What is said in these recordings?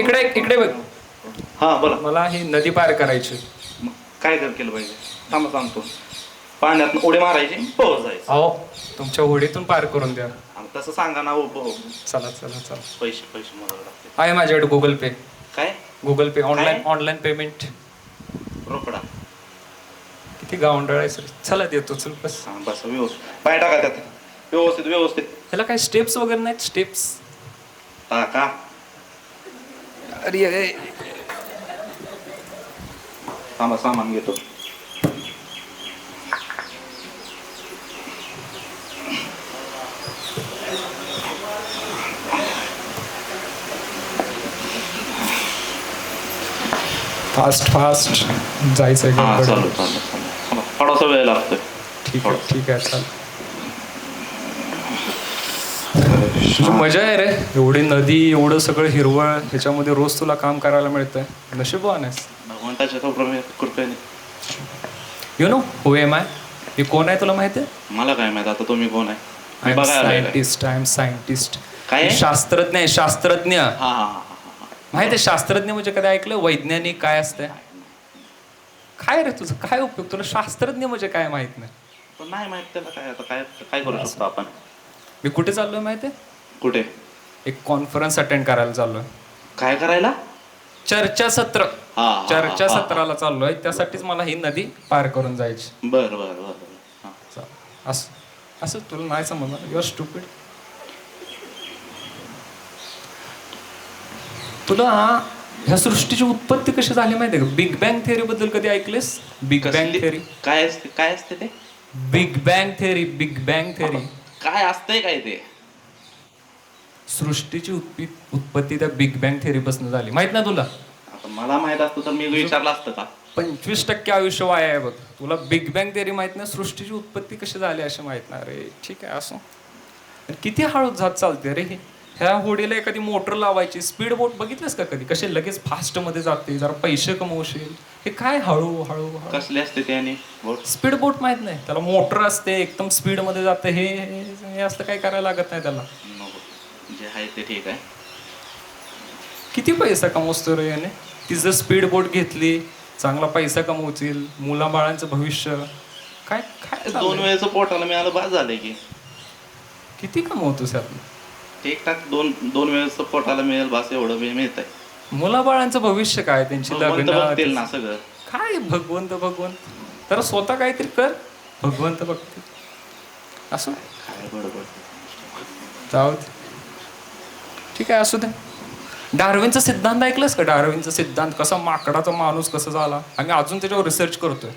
इकडे इकडे बघ. हा बोला. मला ही नदी पार करायची. मग काय केलं पाहिजे? थांबा सांगतो. पाण्यात उडी मारायची, पोहोच जायचं. अहो तुमच्या होडीतून पार करून द्या. तसं सांगा ना. हो चला चला चला. पैसे पैसे मला लागते. आहे माझ्याकडे गुगल पे. काय? गुगल पे ऑनलाईन पेमेंट. रोकडा. किती गावंडळ आहे सर. चला देतो चल बस. बस व्यवस्थित पाय टाका त्यात. व्यवस्थित व्यवस्थित. ह्याला काय स्टेप्स वगैरे नाहीत? स्टेप्स टाका. अरे थांबा सामान घेतो. फास्ट फास्ट जायचंय. हा चालू चालू. थोडासा वेळ लागतोय. ठीक आहे ठीक आहे चाल. तुझी मजा आहे रे. एवढी नदी, एवढं सगळं हिरवळ, ह्याच्यामध्ये रोज तुला काम करायला मिळतंय. नशीबवान आहेस. भगवंताच्या कृपेने. You know who am I? मी कोण आहे तुला माहिती आहे? मला काय माहित आता तुम्ही कोण आहे? I am scientist. काय? शास्त्रज्ञ आहे. शास्त्रज्ञ. हा हा हा. माहिती आहे शास्त्रज्ञ म्हणजे कधी ऐकलं? वैज्ञानिक काय असतंय? काय रे तुझं काय उपयोग? तुला शास्त्रज्ञ म्हणजे काय माहित नाही? पण नाही माहित त्याला काय. आता काय काय करू शकतो आपण? मी कुठे चाललोय माहिती आहे? कुठे? एक कॉन्फरन्स अटेंड करायला चाललोय. काय करायला? चर्चासत्र. हा. चर्चासत्राला चाललोय. त्यासाठीच मला ही नदी पार करून जायची. बर बर बर. असं असं तुला नाही समजणार. Your stupid. तुला ह्या सृष्टीची उत्पत्ती कशी झाली माहिती आहे का? बिग बँग थिअरी बद्दल कधी ऐकलेस? बिग बँग थिअरी काय असते? काय असते ते? Big bang theory. Big bang theory काय असतंय काय ते? सृष्टीची उत्पत्ती त्या बिग बँग थिअरी पासून झाली. माहित ना तुला? आता मला माहित असतं तर मी विचारलं असतं का? 25% आयुष्य वाया आहे बघ. तुला बिग बँग थिअरी माहित नाही, सृष्टीची उत्पत्ती कशी झाली अशी माहित नाही. अरे ठीक आहे असं. किती हळू जात चालते रे हे. ह्या होडीला एखादी मोटर लावायची. स्पीड बोट बघितलंस का कधी? कसे लगेच फास्ट मध्ये जाते. जरा पैसे कमवशील. हे काय हळू हळू. कसले असते ते? आणि स्पीड बोट माहित नाही? त्याला मोटर असते, एकदम स्पीड मध्ये जाते. हे असं काही करायला लागत नाही त्याला. जे आहे ते ठीक आहे. किती पैसा कमवतो रे याने. ती जर स्पीड बोट घेतली, चांगला पैसा कमवतील, मुलाबाळांचं भविष्य. काय काय 2 वेळेचं पोटाला मिळालं बाद झालंय की. किती कमवतोस यातलं? ठीक ठाक. दोन वेळेचं पोटाला मिळेल बास एवढं मिळत आहे. मुलाबाळांचं भविष्य काय? त्यांची लग्न ना सगळं. काय भगवंत तर स्वतः काहीतरी कर. भगवंत बघते असं काय बरोबर. जाऊ दे. ठीक आहे असू दे. डार्विनचा सिद्धांत ऐकलंस का? डार्विनचा सिद्धांत कसा माकडाचा माणूस कसा झाला. आम्ही अजून त्याच्यावर रिसर्च करतोय.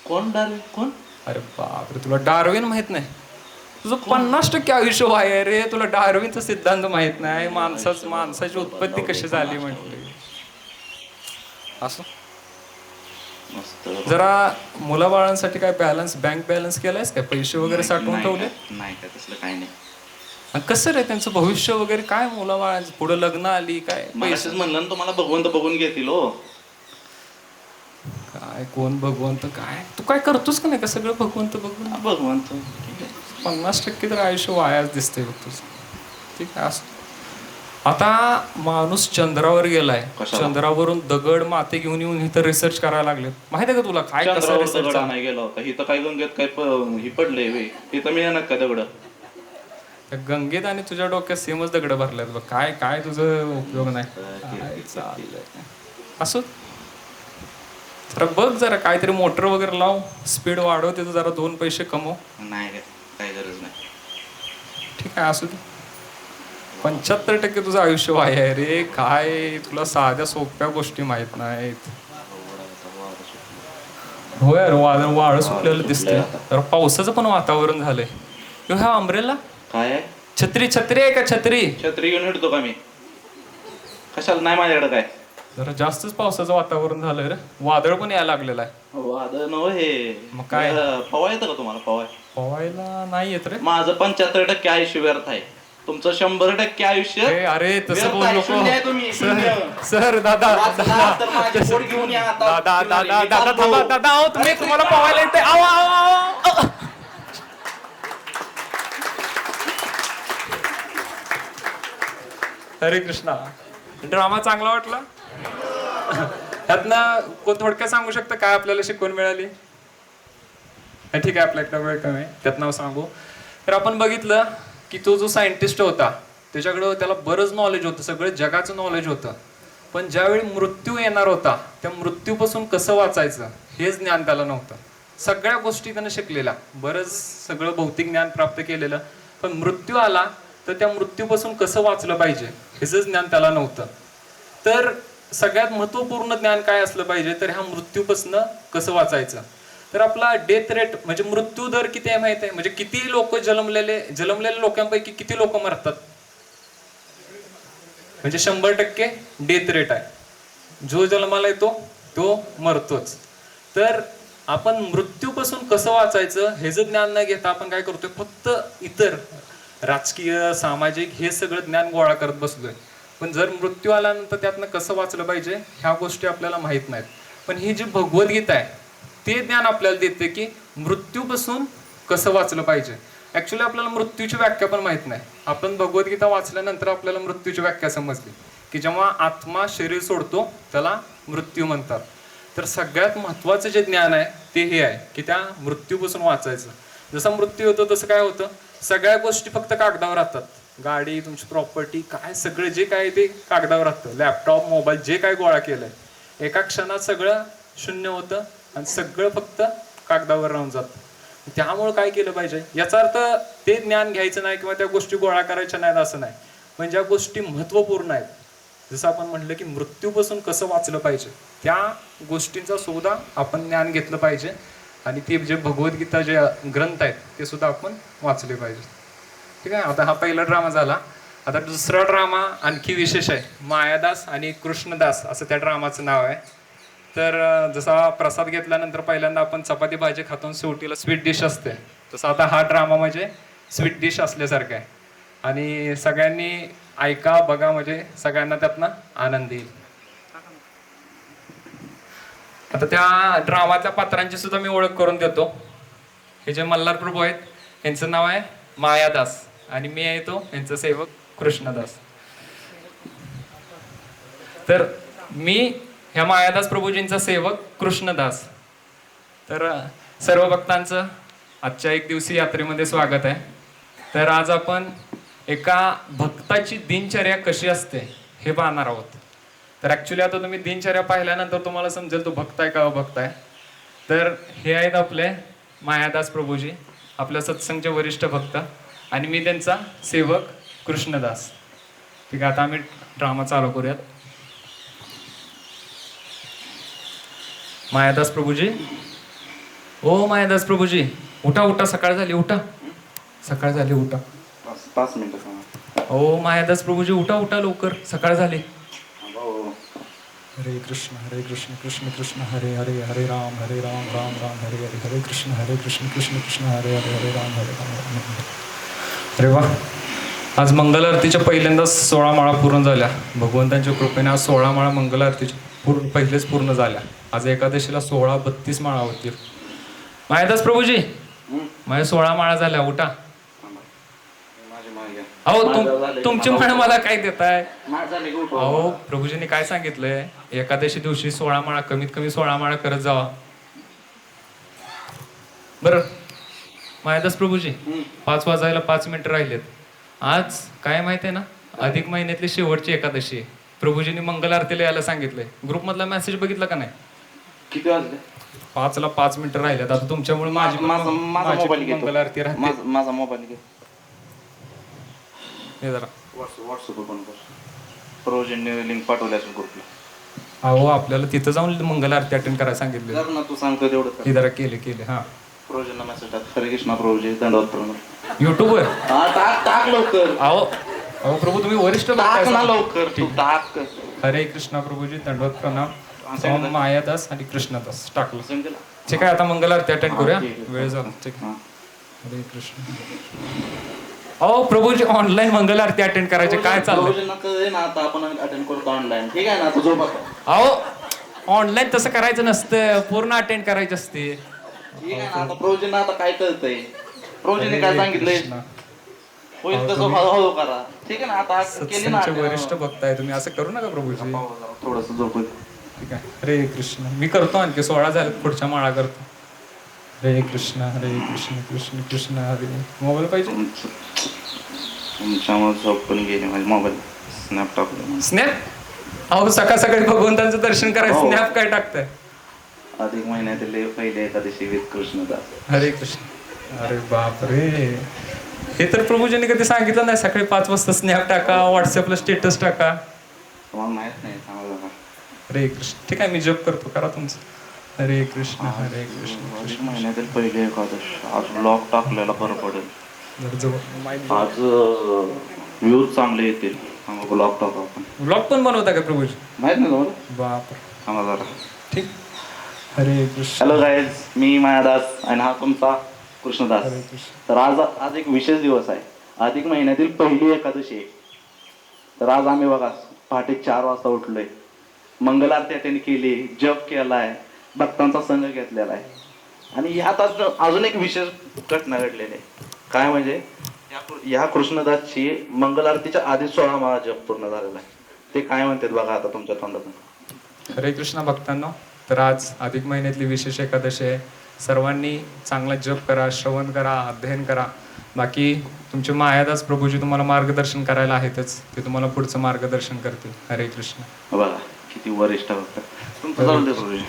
कोण डार्विन? कोण? अरे बापरे, तुला डार्विन माहित नाही? तुझं 50% आयुष्य आहे रे. तुला डार्विनचा सिद्धांत माहित नाही. माणसाची उत्पत्ती कशी झाली म्हटली. असं जरा मुलाबाळांसाठी काय बँक बॅलन्स केलायस काय? पैसे वगैरे साठवून ठेवले? नाही काय तसलं काय नाही. आणि कसं रे त्यांचं भविष्य वगैरे काय? मुलाबाळांचं पुढे लग्न आली काय? पैसेच म्हणलं ना तुम्हाला भगवंत बघून घेतील. हो काय कोण भगवंत काय? तू काय करतोस का नाही का सगळं भगवंत बघून? भगवंत 50% तर आयुष्य वायाच दिसते बघ तुझं. ठीक आहे असं. आता माणूस चंद्रावर गेलाय. चंद्रावरून दगड माते घेऊन येऊन इथं रिसर्च करायला लागले. माहिती आहे का तुला काय? कसं रिसर्च नाही गेला होता इथं? काय गंगेत काय ही पडले इथं मी येणार का दगड? गंगेत आणि तुझ्या डोक्यात सेमच दगड भरल्यात बघ. काय काय तुझं उपयोग नाही. चाललंय असं. जरा बघ जरा काहीतरी मोटर वगैरे लाव. स्पीड वाढव. तिथं जरा 2 पैसे कमव. नाही काय गरज नाही. ठीक आहे असू दे. 75% तुझं आयुष्य वाया आहे रे. काय तुला साध्या सोप्या गोष्टी माहित नाहीत. होय वाळं सुटलेलं दिसतंय. तर पावसाचं पण वातावरण झालंय. ह्या अम्ब्रेला काय आहे? छत्री आहे का? छत्री घेऊन हिडतो का मी? कशाला नाही माझ्याकडे काय? जरा जास्तच पावसाचं वातावरण झालंय रे. वादळ पण यायला लागलेलं आहे. वादळ नव्हे हे. मग काय? पवा येतं का तुम्हाला? पवायला नाही येत रे. माझं 75% आयुष्य व्यर्थ आहे. तुमचं 100% आयुष्य. अरे तसं बोल नको सर. दादा तुम्हाला पवायला येते. हरे कृष्णा. ड्रामा चांगला वाटला? ह्यातनं कोण थोडक्यात सांगू शकतं काय आपल्याला शिकवण मिळाली? ठीक आहे, आपल्याकडे वेळ कमी आहे, त्यात नाव सांगू. तर आपण बघितलं की तो जो सायंटिस्ट होता त्याच्याकडं त्याला बरंच नॉलेज होतं, सगळं जगाचं नॉलेज होतं. पण ज्यावेळी मृत्यू येणार होता त्या मृत्यूपासून कसं वाचायचं हेच ज्ञान त्याला नव्हतं. सगळ्या गोष्टी त्यानं शिकलेल्या, बरंच सगळं भौतिक ज्ञान प्राप्त केलेलं, पण मृत्यू आला तर त्या मृत्यूपासून कसं वाचलं पाहिजे ह्याचं ज्ञान त्याला नव्हतं. तर सगळ्यात महत्वपूर्ण ज्ञान काय असलं पाहिजे, तर ह्या मृत्यूपासून कसं वाचायचं. तर आपला डेथ रेट म्हणजे मृत्यू दर किती आहे माहित आहे? म्हणजे किती लोक जन्मलेल्या लोकांपैकी किती लोक मरतात? म्हणजे 100% डेथ रेट आहे. जो जन्माला येतो तो मरतोच. तर आपण मृत्यूपासून कसं वाचायचं हे जर ज्ञान न घेता आपण काय करतोय, फक्त इतर राजकीय सामाजिक हे सगळं ज्ञान गोळा करत बसलोय. पण जर मृत्यू आल्यानंतर त्यातनं कसं वाचलं पाहिजे ह्या गोष्टी आपल्याला माहित नाहीत. पण ही जी भगवद्गीता आहे ते ज्ञान आपल्याला देते की मृत्यूपासून कसं वाचलं पाहिजे. ऍक्च्युली आपल्याला मृत्यूची व्याख्या पण माहित नाही. आपण भगवद्गीता वाचल्यानंतर आपल्याला मृत्यूची व्याख्या समजली की जेव्हा आत्मा शरीर सोडतो त्याला मृत्यू म्हणतात. तर सगळ्यात महत्वाचं जे ज्ञान आहे ते हे आहे की त्या मृत्यूपासून वाचायचं. जसा मृत्यू होतो तसं काय होतं, सगळ्या गोष्टी फक्त कागदावर राहतात. गाडी, तुमची प्रॉपर्टी, काय सगळं जे काय ते कागदावर राहतं. लॅपटॉप, मोबाईल जे काय गोळा केलंय एका क्षणात सगळं शून्य होतं आणि सगळं फक्त कागदावर राहून जातं. त्यामुळे काय केलं पाहिजे, याचा अर्थ ते ज्ञान घ्यायचं नाही किंवा त्या गोष्टी गोळा करायच्या नाहीत असं नाही. पण ज्या गोष्टी महत्वपूर्ण आहेत, जसं आपण म्हटलं की मृत्यूपासून कसं वाचलं पाहिजे, त्या गोष्टींचा सुद्धा आपण ज्ञान घेतलं पाहिजे. आणि ते जे भगवद्गीता जे ग्रंथ आहेत ते सुद्धा आपण वाचले पाहिजे. ठीक आहे, आता हा पहिला ड्रामा झाला. आता दुसरा ड्रामा आणखी विशेष आहे. मायादास आणि कृष्णदास असं त्या ड्रामाचं नाव आहे. तर जसा प्रसाद घेतल्यानंतर पहिल्यांदा आपण चपाती भाजी खातो, शेवटीला स्वीट डिश असते, तसं आता हा ड्रामा म्हणजे स्वीट डिश असल्यासारखं आहे. आणि सगळ्यांनी ऐका, बघा, म्हणजे सगळ्यांना त्यातनं आनंद येईल. आता त्या ड्रामाच्या पात्रांची सुद्धा मी ओळख करून देतो. हे जे मल्हार प्रभू आहेत यांचं नाव आहे मायादास आणि मी आहे तो यांचा सेवक कृष्णदास. तर मी ह्या मायादास प्रभूजींचा सेवक कृष्णदास. तर सर्व भक्तांचं आजच्या एक दिवसीय यात्रेमध्ये स्वागत आहे. तर आज आपण एका भक्ताची दिनचर्या कशी असते हे पाहणार आहोत. तर ऍक्च्युली आता तुम्ही दिनचर्या पाहिल्यानंतर तुम्हाला समजेल तो भक्त आहे का अभक्त आहे. तर हे आहेत आपले मायादास प्रभूजी, आपल्या सत्संगचे वरिष्ठ भक्त, आणि मी त्यांचा सेवक कृष्णदास. ठीक आहे, आता आम्ही ड्रामा चालू करूयात. मायादास प्रभूजी, ओ मायादास प्रभूजी, उठा उठा, सकाळ झाली, उठा, सकाळ झाली, उठा. 5 मिनिटं. ओ मायादास प्रभूजी, उठा उठा लवकर, सकाळ झाली. हरे कृष्ण कृष्ण कृष्ण हरे हरे, हरे राम राम राम हरे हरे, हरे कृष्ण कृष्ण कृष्ण हरे हरे, हरे राम राम. अरे वा, आज मंगल आरतीच्या पहिल्यांदाच 16 माळा पूर्ण झाल्या. भगवंतांच्या कृपेने आज 16 माळा मंगल आरतीच्या पहिलेच पूर्ण झाल्या. आज एकादशीला 16-32 माळा होतील. मायादास प्रभूजी, माझ्या 16 माळा झाल्या, उठा. अहो तुमची माळ मला काय देताय? अहो प्रभूजींनी काय सांगितलंय, एकादशी दिवशी 16 माळा, कमीत कमी 16 माळा करत जावा. बरं मायादास प्रभूजी, 5 वाजायला 5 मिनिटं राहिलेत. आज काय माहित आहे ना, अधिक महिन्यातली शेवटची एकादशी आहे. प्रभूजींनी मंगल आरतीला यायला सांगितलंय. ग्रुप मधला मेसेज बघितला का नाही? किती वाजले? 5ला 5 मिनिटं राहिलेत. आता तुमच्यामुळे माझी मंगल आरती राहते. माझा मोबाईल घे. हे जरा व्हॉट्सअप ओपन कर. प्रोजेंटने लिंक पाठवली असेल ग्रुपला. अहो आपल्याला तिथं जाऊन मंगल आरती अटेंड करायला सांगितले. कर ना, तू सांगतो तेवढं. हे जरा केले. हा, प्रोजेंटला मेसेज टाक, हरे कृष्णा प्रभूजी, दंडवत प्रणाम. युट्यूबवर टाक लवकर. अहो प्रभू तुम्ही वरिष्ठ टाक ना लवकर, तू टाक. हरे कृष्णा प्रभूजी, दंडवत प्रणाम, मायादास आणि कृष्णदास टाकलं. समजेल? ठीक आहे, आता मंगल आरती अटेंड करूया, वेळ झाला. ठीक आहे, हरे कृष्ण. अहो प्रभूजी ऑनलाईन मंगल आरती अटेंड करायचे काय चाललंय? आता आपण अटेंड करतो ऑनलाईन. ठीक आहे ना, तुझं अहो ऑनलाईन तसं करायचं नसतं, पूर्ण अटेंड करायचं असते. ठीक आहे ना, आता प्रोजेंट आता काय कळतंय, प्रोजेंटने काय सांगितलंय? होईल तसं हळूहळू करा. ठीक आहे ना, आता केली ना सत्संगचे वरिष्ठ भक्त आहे तुम्ही, असं करू नका प्रभूजी. थोडस झोपू. ठीक आहे. हरे कृष्ण. मी करतो, आणखी 16 झालेत, पुढच्या माळा करतो. हरे कृष्ण कृष्ण कृष्ण हरे. मोबाईल पाहिजे? तुमच्यामुळे झोप पण गेली माझी. मोबाईल स्नॅप टाकलं. स्नॅप? अहो सकाळ सकाळी भगवंतांचं दर्शन करायचं, स्नॅप काय टाकताय? अधिक महिन्यातील पहिले एकादशी विथ कृष्णदास. हरे कृष्ण. अरे बापरे, हे तर प्रभूजींनी कधी सांगितलं नाही. सकाळी 5 वाजता स्नॅप टाका, व्हॉट्सअपला स्टेटस टाका. तुम्हाला माहित नाही, सांगा. हरे कृष्ण. ठीक आहे, मी जप करतो, करा तुमचं. हरे कृष्ण हरे कृष्ण. अधिक महिन्यातील पहिले एकादशी. आज ब्लॉग टाकलेला बरं पडेल. आज व्ह्यूज चांगले येतील. ब्लॉग टाकू आपण. ब्लॉग पण बनवता का प्रभूजी? माहित नाही तुम्हाला? बाप. सांगा जरा. ठीक. हरे कृष्ण. हॅलो गाईज, मी मायादास आणि हा तुमचा कृष्णदास. हरे कृष्ण. तर आज एक विशेष दिवस आहे. अधिक महिन्यातील पहिली एकादशी आहे. तर आज आम्ही बघा पहाटे 4 वाजता उठलोय, मंगल आरती अटेंड केली, जप केलाय, भक्तांचा संघ घेतलेला आहे. आणि ह्यात अजून एक विशेष घटना घडलेली आहे. काय म्हणजे या कृष्णदासची मंगल आरतीच्या आधी 16 माळा जप पूर्ण झालेला आहे. ते काय म्हणतात बघा आता तुमच्या तोंडातून. हरे कृष्ण भक्तांनो, तर आज अधिक महिन्यातली विशेष एकादशी आहे. सर्वांनी चांगला जप करा, श्रवण करा, अध्ययन करा. बाकी तुमचे मायादास प्रभूजी तुम्हाला मार्गदर्शन करायला आहेतच, ते तुम्हाला पुढचं मार्गदर्शन करतील. हरे कृष्ण. बघा किती वरिष्ठ भक्त. तुमचं चालू दे प्रभूजी.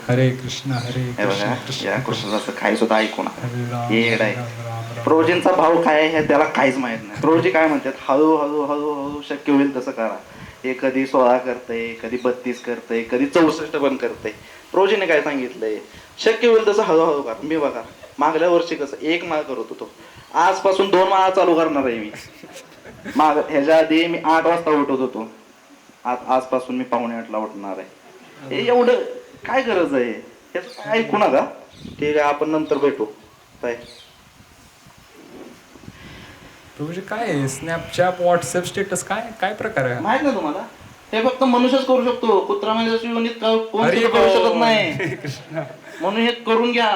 हरे कृष्ण हरे कृष्ण कृष्ण या कृष्णदासचं काही सुद्धा ऐकू नका. हरे राम, हे येड हरे आहे. राम, राम राम. प्रभूजींचा भाव काय आहे हे त्याला काहीच माहित नाही. प्रभूजी काय म्हणतात, हळूहळू हळूहळू शक्य होईल तसं करा. हे कधी 16 करतंय, कधी 32 करतंय, कधी 64 पण करतंय. प्रभूजीने काय सांगितलंय, शक्य होईल तसं हळूहळू करा. मी बघा मागल्या वर्षी कसं 1 माळ करत होतो, आजपासून 2 माळा चालू करणार आहे मी. ह्याच्या आधी मी 8 वाजता उठत होतो, आजपासून मी 7:45ला उठणार आहे. हे एवढं काय गरज आहे, ह्याचं काय ऐकू नका. ठीक आहे, आपण नंतर भेटू. काय प्रभूजी काय आहे? स्नॅपचॅट, व्हॉट्सअप स्टेटस काय काय प्रकार आहे? माहित ना तुम्हाला? हे फक्त मनुष्यच करू शकतो. कुत्रा म्हणजे कोण करू शकत नाही. म्हणून हे करून घ्या.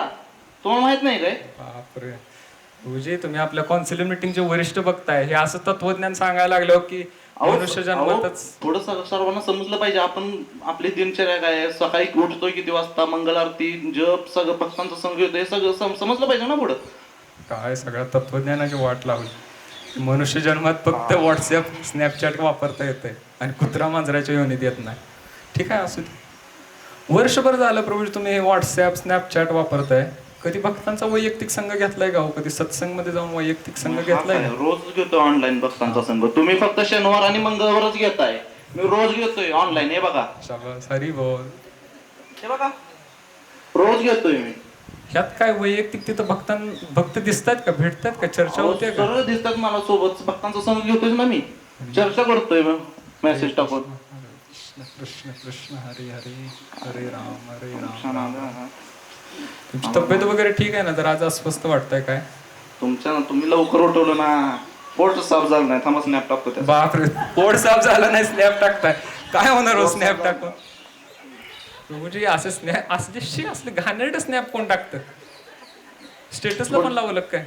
तुम्हाला माहित नाही काय? बापरे प्रभूजी, तुम्ही आपल्या कौन्सिल मिटिंगचे वरिष्ठ बघताय, हे असं तत्वज्ञान सांगायला लागलं की मनुष्य जन्मातच. थोडं सर्वांना समजलं पाहिजे. आपण आपली दिनचर्या काय आहे, सकाळी उठतोय किती वाजता, मंगल आरती, जप, सगळं भक्तांचा संघ येतो, हे सगळं समजलं पाहिजे ना पुढं. काय सगळ्या तत्वज्ञानाची वाट लावली. मनुष्य जन्मात फक्त व्हॉट्सअप, स्नॅपचॅट वापरता येतंय आणि कुत्रा मांजराच्या योनीत येत नाही. ठीक आहे, असू दे. वर्षभर झालं प्रभू तुम्ही व्हॉट्सअप, स्नॅपचॅट वापरताय. कधी भक्तांचा वैयक्तिक संघ घेतलाय का हो? कधी सत्संग मध्ये जाऊन वैयक्तिक संघ घेतलाय? रोज घेतो ऑनलाईन भक्तांचा संघ. तुम्ही फक्त शनिवार आणि मंगळवारच घेताय, मी रोज घेतोय ऑनलाईन. हे बघा, शाबास, हरी बोल. हे बघा, रोज घेतोय मी. ह्यात काय वैयक्तिक तिथं भक्त दिसतात का, भेटतात का, चर्चा होते का? सरळ दिसतात मला सोबत. भक्तांचा संघ घेतोय ना मी, चर्चा करतोय मेसेज टाकून. कृष्ण कृष्ण हरे हरे, हरे राम हरे राम. तुमची तब्येत वगैरे ठीक आहे ना? तर आज अस्वस्थ वाटतंय काय? तुम्ही लवकर उठवलं ना, पोट साफ झालं नाही. थांबा स्नॅप टाकतो. बापरे, पोट साफ झालं नाही, स्नॅप टाकताय? काय होणार हो स्नॅप टाकून? प्रभूजी असं स्नॅप असले घाणेरडे स्नॅप कोण टाकतं? स्टेटसला पण लावलं काय?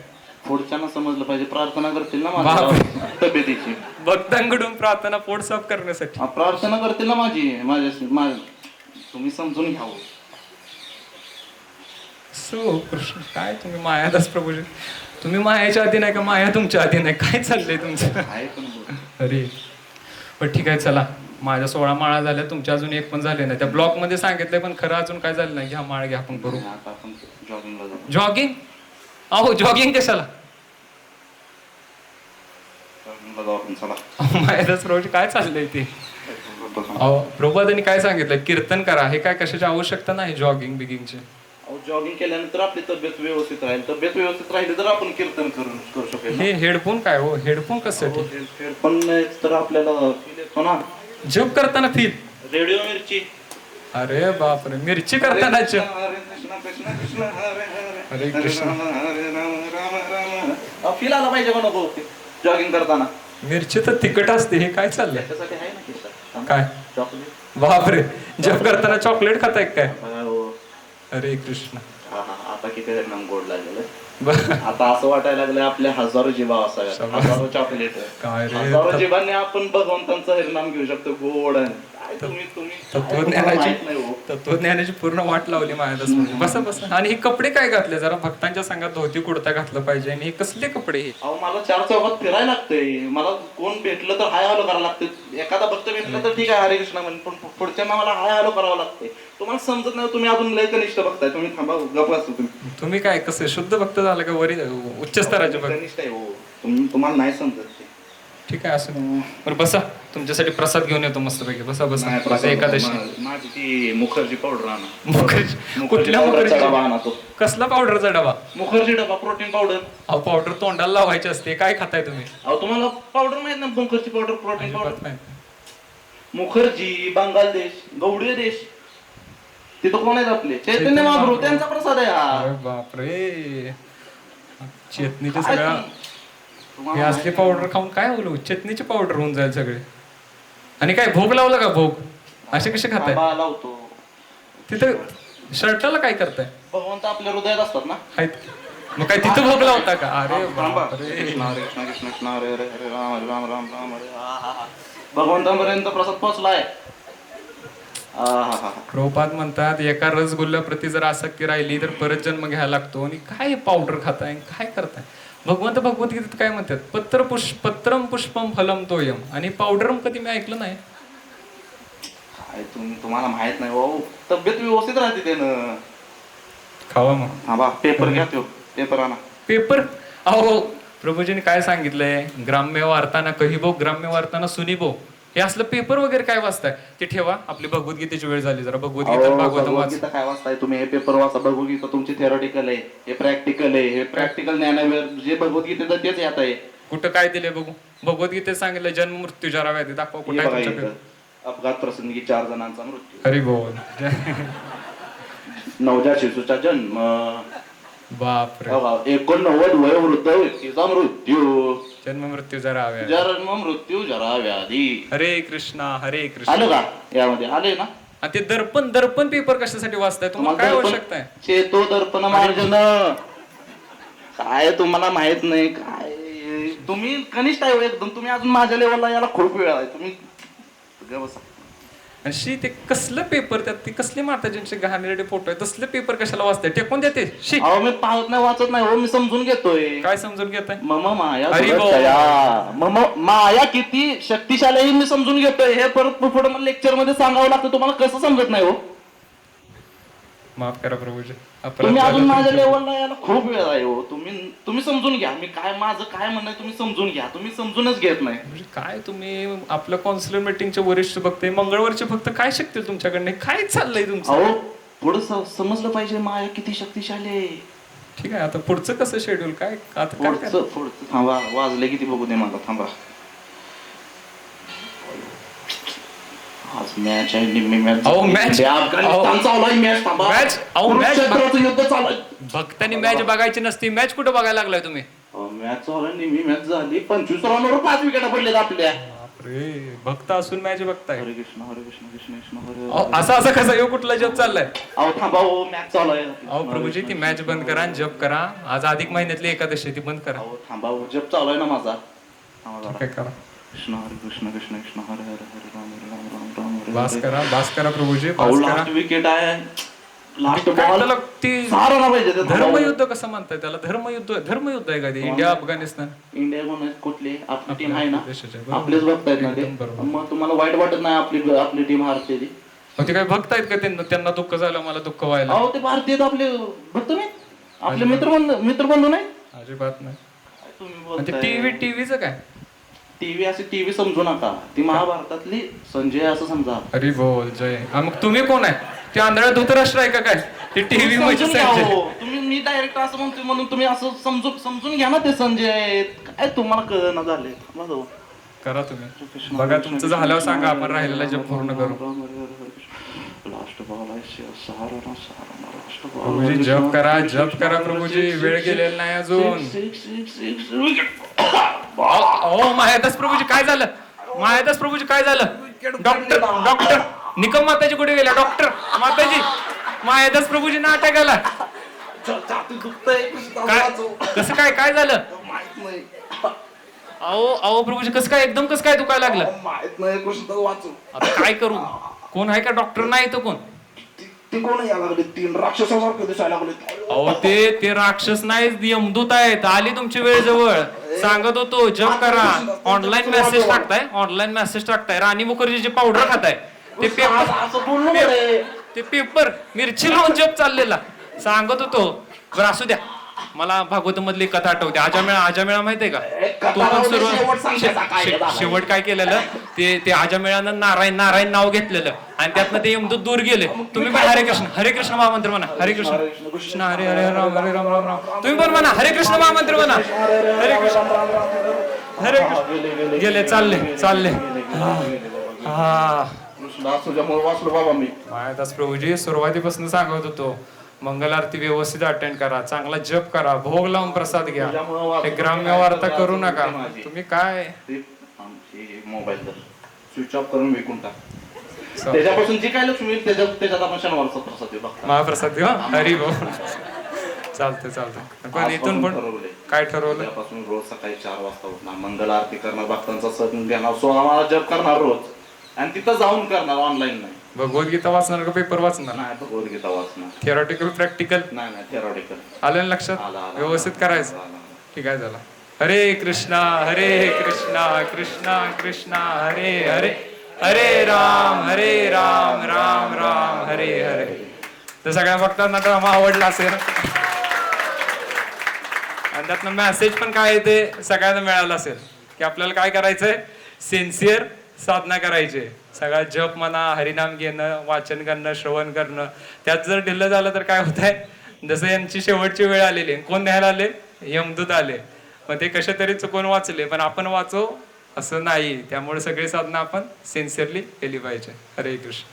पुढच्यांना समजलं पाहिजे. प्रार्थना करतील ना माझ्या तब्येतीची. भक्तांकडून प्रार्थना पोट साफ करण्यासाठी प्रार्थना करतील ना माझ्या. तुम्ही समजून घ्यावं. सो कृष्ण, काय तुम्ही मायादास प्रभूजी, तुम्ही मायाच्या आधी नाही का, माया तुमच्या आधी नाही? काय चाललंय तुमचं? अरे पण ठीक आहे, चला. माझ्या 16 माळा झाल्या, तुमच्या अजून 1 पण झाले नाही. त्या ब्लॉक मध्ये सांगितलंय, पण खरं अजून काय झालं नाही. घ्या माळ, घ्या, आपण करू जॉगिंग. अहो जॉगिंग कशाला? मायादास प्रभूजी काय चाललंय ते? अहो प्रभुपादांनी काय सांगितलंय, कीर्तन करा. हे काय कशाची आवश्यकता नाही जॉगिंग बिगिंगची. जॉगिंग केल्यानंतर आपली तब्येत व्यवस्थित राहील. तब्येत व्यवस्थित राहिली तर आपण कीर्तन करू शकेल. हे हेडफोन काय हो? हेडफोन कशासाठी? हेडफोन तर आपल्याला फील येतो ना जप करताना फील. रेडिओ मिरची. अरे बापरे, मिरची करताना जप. हरे कृष्ण फील आला पाहिजे का नको जॉगिंग करताना? मिरची तर तिखट असते. हे काय चाललंय? त्यासाठी आहे ना किस्सा. काय? चॉकलेट. बापरे, जप करताना चॉकलेट खाताय काय? अरे कृष्ण. आता किती गोड लागेल. आता असं वाटायला लागलं आपल्या हजारो जीवा असाव्यात, शाबास. हजारो चॉकलेट काय रे, हजारो जीवांनी आपण भगवंतांचं हरिनाम घेऊ शकतो गोड. काय तुम्ही तुम्ही काय तुम्हाला माहित नाही हो. तत्वज्ञानाची पूर्ण वाट लावली माझ्याच. बसा बसा. आणि हे कपडे काय घातले? जरा भक्तांच्या संघात धोती कुर्ता घातलं पाहिजे. आणि हे कसले कपडे हे? अहो मला 4 चौकात फिरायला लागतंय, मला कोण भेटलं तर हाय हॅलो करायला लागते. एखादा भक्त भेटला तर ठीक आहे हरे कृष्ण म्हणून, पण पुढच्यांना मला हाय हॅलो करावं लागते. तुम्हाला समजत नाही, तुम्ही अजून लय कनिष्ठ बघताय. तुम्ही थांबा, गप्प असतो तुम्ही. तुम्ही काय कसं शुद्ध भक्त झालं का वरी उच्च स्तराचे भक्त? कनिष्ठ आहे हो तुम्हाला नाही समजत ते. ठीक आहे असं. बरं बसा, तुमच्यासाठी प्रसाद घेऊन येतो मस्तपैकी. बसा बसा. नाही, आज प्रसाद एकादशी. माझी ती मुखर्जी पावडर आणा. मुखर्जी? कुठल्या पावडरचा डबा मुखर्जी? आणा तो. कसला पावडरचा डबा? मुखर्जी डबा, प्रोटीन पावडर. अहो पावडर तोंडाला लावायची असते. काय खाताय तुम्ही? अहो तुम्हाला पावडर माहित ना, मुखर्जी पावडर, प्रोटीन अजिबात पावडर. नाही. मुखर्जी बांगलादेश, गौडी देश, तिथं कोण आहेत आपले? चैतन्य महाप्रभू, त्यांचा प्रसाद आहे हा. अरे बापरे, चेतनीचे काय सगळ्या हे असले पावडर खाऊन काय बोलू? चटणीचे पावडर होऊन जाईल सगळे. आणि काय भोग लावला का? भोग असे कसे खाताय? आंबा लावतो. तिथं शर्टाला काय करताय? भगवंत आपल्या हृदयात असतात ना. आहेत. मग काय तिथं भोग लावता का? अरे थांबा. बापरे. कृष्ण हरे कृष्ण कृष्ण कृष्ण हरे हरे हरे राम हरे राम राम राम हरे. भगवंतापर्यंत प्रसाद पोहोचलाय. प्रभुपाद म्हणतात एका रसगुल्ल्याप्रती जर आसक्ती राहिली तर परत जन्म घ्यायला लागतो. आणि काय पावडर खाताय, काय करताय? भगवंत भगवद्गीतेत काय म्हणतात? पत्रम पुष्पम फलम तोयम. आणि पावडरम कधी मी ऐकलं नाही. काय तुम्हाला माहित नाही हो. तब्येत व्यवस्थित राहते त्यानं. खावा मग. थांबा, पेपर घ्या तो. पेपर आणा. पेपर? अहो प्रभूजीने काय सांगितलंय? ग्राम्य वार्ताना कहिबो, ग्राम्य वार्ताना सुनिबो. हे असलं पेपर वगैरे काय वाचताय ते ठेवा. आपली भगवद्गीतेची वेळ झाली. जरा भगवद्गीता भागवतम वाच. भगवद्गीता काय वाचताय तुम्ही? हे पेपर वाचा. भगवद्गीता तुमची थेरॉटिकल आहे, हे प्रॅक्टिकल आहे. हे प्रॅक्टिकल ज्ञानावर जे भगवद्गीतेचं तेच येत आहे. कुठं काय दिले बघू? भगवद्गीतेत सांगितलं जन्म मृत्यू जरा व्याधी दाखवा. कुठं आहे तुमच्या पेपर? अपघात प्रसंगी 4 जणांचा मृत्यू. हरी बोल. नवजात शिशूचा जन्म. बापरे. 89 वयोवृद्ध व्यक्तीचा मृत्यू. जन्म मृत्यू जरा व्याधी. जन्म मृत्यू जरा व्याधी. हरे कृष्णा हरे कृष्णा. आलं का यामध्ये? आले ना. आणि ते दर्पण पेपर कशासाठी वाचताय? तुम्हाला काय आवश्यकता आहे? चेतो दर्पण मार्जन. काय तुम्हाला माहित नाही काय? तुम्ही कनिष्ठ आहे एकदम. तुम्ही अजून माझ्या लेवलला याला खूप वेळ आहे. तुम्ही बसा. आणि शी ते कसलं पेपर त्यात? ती कसली माताजींचे घाणेरडे फोटो आहे. तसले पेपर कशाला वाचताय? टेकून देते शी. अहो मी पाहत नाही, वाचत नाही हो. मी समजून घेतोय. काय समजून घेताय? मम माया हरी जगत बोल. दया. मम माया किती शक्तिशाली आहे मी समजून घेतोय. हे परत पुढे मला लेक्चर मध्ये सांगावं लागतं. तुम्हाला कसं समजत नाही हो? माफ करा प्रभूजी. तुम्ही अजून माझ्या लेवलला यायला खूप वेळ आहे हो. तुम्ही समजून घ्या. मी काय माझं काय म्हणणं आहे तुम्ही समजून घ्या. तुम्ही समजूनच घेत नाही. म्हणजे काय तुम्ही आपलं कॉन्सलर मीटिंगचे वरिष्ठ बघते, मंगळवारचे फक्त काय शिकतील तुमच्याकडनं? काय चाललंय तुमचं? अहो पुढे समजलं पाहिजे माया किती शक्तिशाली आहे. ठीक आहे, आता पुढचं कसं शेड्यूल काय? आता काय पुढचं थांबा. वाजले किती बघू दे मला. थांबा. आज मॅच आहे. निम्मी मॅच. अहो, match. अफगाणिस्तान चालू आहे मॅच. थांबा. मॅच? अहो, match. कुरुक्षेत्राचं युद्ध चालू आहे. भक्तांनी मॅच बघायची नसती. मॅच कुठं बघायला लागलाय तुम्ही? मॅच चालू आहे. निम्मी मॅच झाली. 25 रनवर 5 विकेट पडलेत आपल्या. बापरे, भक्त असून मॅच बघताय? हरे कृष्ण हरे कृष्ण कृष्ण कृष्ण हरे अहो, असं कसं येऊ? कुठला जप चाललाय? अहो थांबा हो. मॅच चालू आहे. अहो प्रभूजी ती मॅच बंद करा आणि जप करा. आज अधिक महिन्यातली एकादशी ती बंद करा. अहो थांबा हो. जप चालू आहे ना माझा. थांबा जरा. काय करा? कृष्ण हरे कृष्ण कृष्ण कृष्ण हरे हरे हरे राम हरे राम राम राम हरे बास हरे. करा प्रभूजी, अहो बास करा. लास्ट विकेट आहे. लास्ट काय बॉल त्याला ती 6 रन पाहिजे. ते थांबा हो. धर्मयुद्ध कसं म्हणताय त्याला? धर्मयुद्ध आहे का ते? इंडिया अफगाणिस्तान इंडिया म्हणून कुठली आपली टीम आहे ना. देशाच्या, बरोबर. आपलेच बघतायत ना ते. एकदम बरोबर. मग तुम्हाला वाईट वाटत नाही आपली टीम हारते ती? ते काय भक्त आहेत का? त्यांना दुःख झालं, मला दुःख व्हायला? अहो ते भारतीय आपले भक्त नाही. आपले मित्रबंधू नाही. अजिबात नाही. काय तुम्ही आणि ते बोलताय? टीव्हीचं काय? टीव्ही समजू नका. ती महाभारतातली संजय असं समजा. हरी बोल जय. मग तुम्ही कोण आहे? ते आंधळा धृतराष्ट्र आहे का काय? ते टीव्ही समजून घ्या मध्ये हो. तुम्ही मी डायरेक्ट असं म्हणतोय म्हणून तुम्ही असं समजून घ्या ना. ते संजय आहेत. काय तुम्हाला कळना झाले. करा तुम्ही. बघा तुमचं झाल्यावर सांगा, आपण राहिलेला जप पूर्ण करू. लास्ट बॉल आहे. 6 रन. प्रभूजी जप करा प्रभूजी. वेळ गेलेला नाही अजून. महादास प्रभूजी काय झालं? महादास प्रभूजी काय झालं? डॉक्टर निकम माताजी कुठे गेल्या? डॉक्टर माताजी. महादास प्रभूजी ना अटॅक आला. छाती दुखतंय कृष्णा काय वाचव. कसं काय झालं? माहित नाही अहो प्रभूजी कसं काय एकदम कसं काय दुखायला लागलं? माहित नाही कृष्णा वाचव. आता काय करू? कोण आहे का डॉक्टर? नाही तो कोण? ती कोण यायला लागले? 3 राक्षसासारखे दिसायला लागले. अहो ते राक्षस नाही, यमदूत आहेत. आली तुमची वेळ जवळ. सांगत होतो जप करा. ऑनलाईन मेसेज टाकताय राणी मुखर्जीची पावडर खाताय. असं बोललो रे. ते पेपर मिरची लावून जप चाललेला सांगत होतो. बरं असू द्या, मला भागवत मधली कथा आठवते. आजामेळा माहितीये का? तो पण शेवट काय केलेलं, ते आजामेळानं नारायण नाव घेतलेलं आणि त्यातनं ते यमदूत दूर गेले. तुम्ही पण हरे कृष्ण महामंत्र म्हणा. हरे कृष्ण कृष्ण हरे हरे राम राम राम. तुम्ही पण म्हणा हरे कृष्ण महामंत्र म्हणा. हरे कृष्ण हरे कृष्ण. गेले चालले. हा तुझ्यामुळे वाचलो बाबा मी. माहित प्रभूजी सुरुवातीपासून सांगत होतो, मंगल आरती व्यवस्थित अटेंड करा, चांगला जप करा, भोग लावून प्रसाद घ्या. हे ग्राम्य वार्ता करू नका. तुम्ही काय मोबाईल स्विच ऑफ करून विकून टाक. त्याच्यापासून जी काय लक्ष्मी त्याच्यात आपण शनिवारचा प्रसाद देऊ. महाप्रसाद देऊ. हरी भाऊ चालतंय. पण इथून पण काय ठरवलं? त्यापासून रोज सकाळी 4 वाजता उठणार, मंगल आरती करणार, भक्तांचा सण घेणार, 16 माळा जप करणार रोज आणि तिथं जाऊन करणार, ऑनलाईन नाही. भगवद्गीता वाचणार का पेपर वाचणार? नाही भगवद्गीता वाचणार. Theoretical practical? नाही थिअरॉटिकल. आलं ना लक्षात? व्यवस्थित करायचं. ठीक आहे झालं. हरे कृष्णा कृष्णा कृष्णा हरे हरे, हरे राम राम राम हरे हरे. तर सगळ्या भक्तांना ड्रामा आवडला असेल आणि त्यातनं मेसेज पण काय येते सगळ्यांना मिळाला असेल की आपल्याला काय करायचंय, सिन्सिअर साधना करायची. सगळा जप म्हणा, हरिनाम घेणं, वाचन करणं, श्रवण करणं. त्यात जर ढिल्लं झालं तर काय होत आहे, जसं यांची शेवटची वेळ आलेली. कोण न्यायला आले? यमदूत आले. मग ते कशा तरी चुकून वाचले, पण आपण वाचो असं नाही. त्यामुळे सगळी साधना आपण सिन्सिअरली केली पाहिजे. हरे कृष्ण.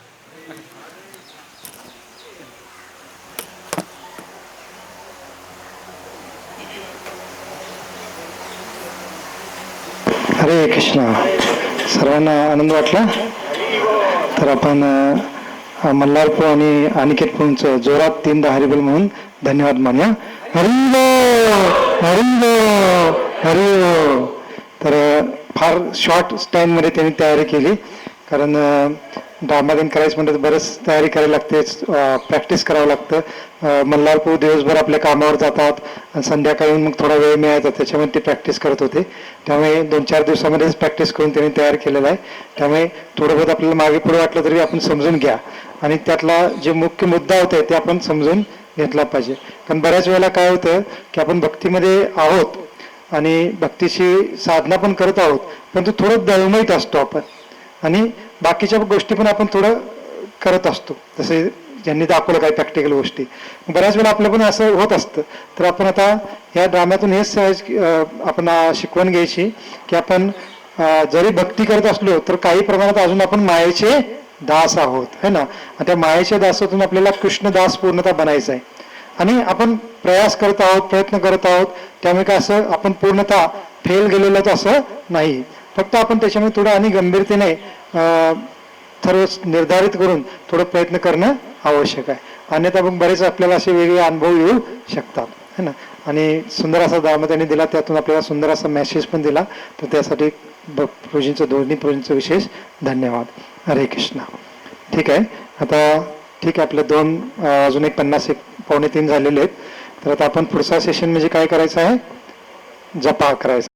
हरे कृष्णा. सर्वांना आनंद वाटला? तर आपण मल्हारपू आणि अनिकेत पूंचं जोरात 3दा हरिबोल म्हणून धन्यवाद मानूया. हरिबोल. तर फार शॉर्ट टाईममध्ये त्यांनी तयारी केली, कारण ड्रामादिन करायचं म्हणलं तर बरंच तयारी करायला लागते, प्रॅक्टिस करावं लागतं. मल्हारपू दिवसभर आपल्या कामावर जातात आणि संध्याकाळी मग थोडा वेळ मिळायचा, त्याच्यामध्ये ते प्रॅक्टिस करत होते. त्यामुळे 2-4 दिवसामध्येच प्रॅक्टिस करून त्यांनी तयार केलेलं आहे. त्यामुळे थोडं बहुत आपल्याला मागे पुढे वाटलं तरी आपण समजून घ्या आणि त्यातला जे मुख्य मुद्दा होता ते आपण समजून घेतला पाहिजे. कारण बऱ्याच वेळेला काय होतं की आपण भक्तीमध्ये आहोत आणि भक्तीची साधना पण करत आहोत, परंतु थोडं दळमळीत असतो आपण आणि बाकीच्या गोष्टी पण आपण थोडं करत असतो, जसे ज्यांनी दाखवलं काही प्रॅक्टिकल गोष्टी. बऱ्याच वेळा आपलं पण असं होत असतं. तर आपण आता या ड्राम्यातून हेच सहज आपण शिकवण घ्यायची की आपण जरी भक्ती करत असलो तर काही प्रमाणात अजून आपण मायेचे दास आहोत, है ना. त्या मायेच्या दासातून आपल्याला कृष्णदास पूर्णतः बनायचं आहे आणि आपण प्रयास करत आहोत, प्रयत्न करत आहोत. त्यामुळे काय असं आपण पूर्णतः फेल गेलेलं तर असं नाही. फक्त आपण त्याच्यामध्ये थोडं आणि गंभीरतेने सर्व निर्धारित करून थोडं प्रयत्न करणं आवश्यक आहे. अन्यथा मग बरेच आपल्याला असे वेगळे अनुभव येऊ शकतात, है ना. आणि सुंदर असा दाम त्यांनी दिला, त्यातून आपल्याला सुंदर असा मेसेज पण दिला. तर त्यासाठी दोन्ही प्रभूंचं विशेष धन्यवाद. हरे कृष्णा. ठीक आहे. आता ठीक आहे, आपले 2 अजून एक 50 पावणे 3 झालेले आहेत. तर आता आपण पुढचा सेशन म्हणजे काय करायचं आहे, जपा करायचा.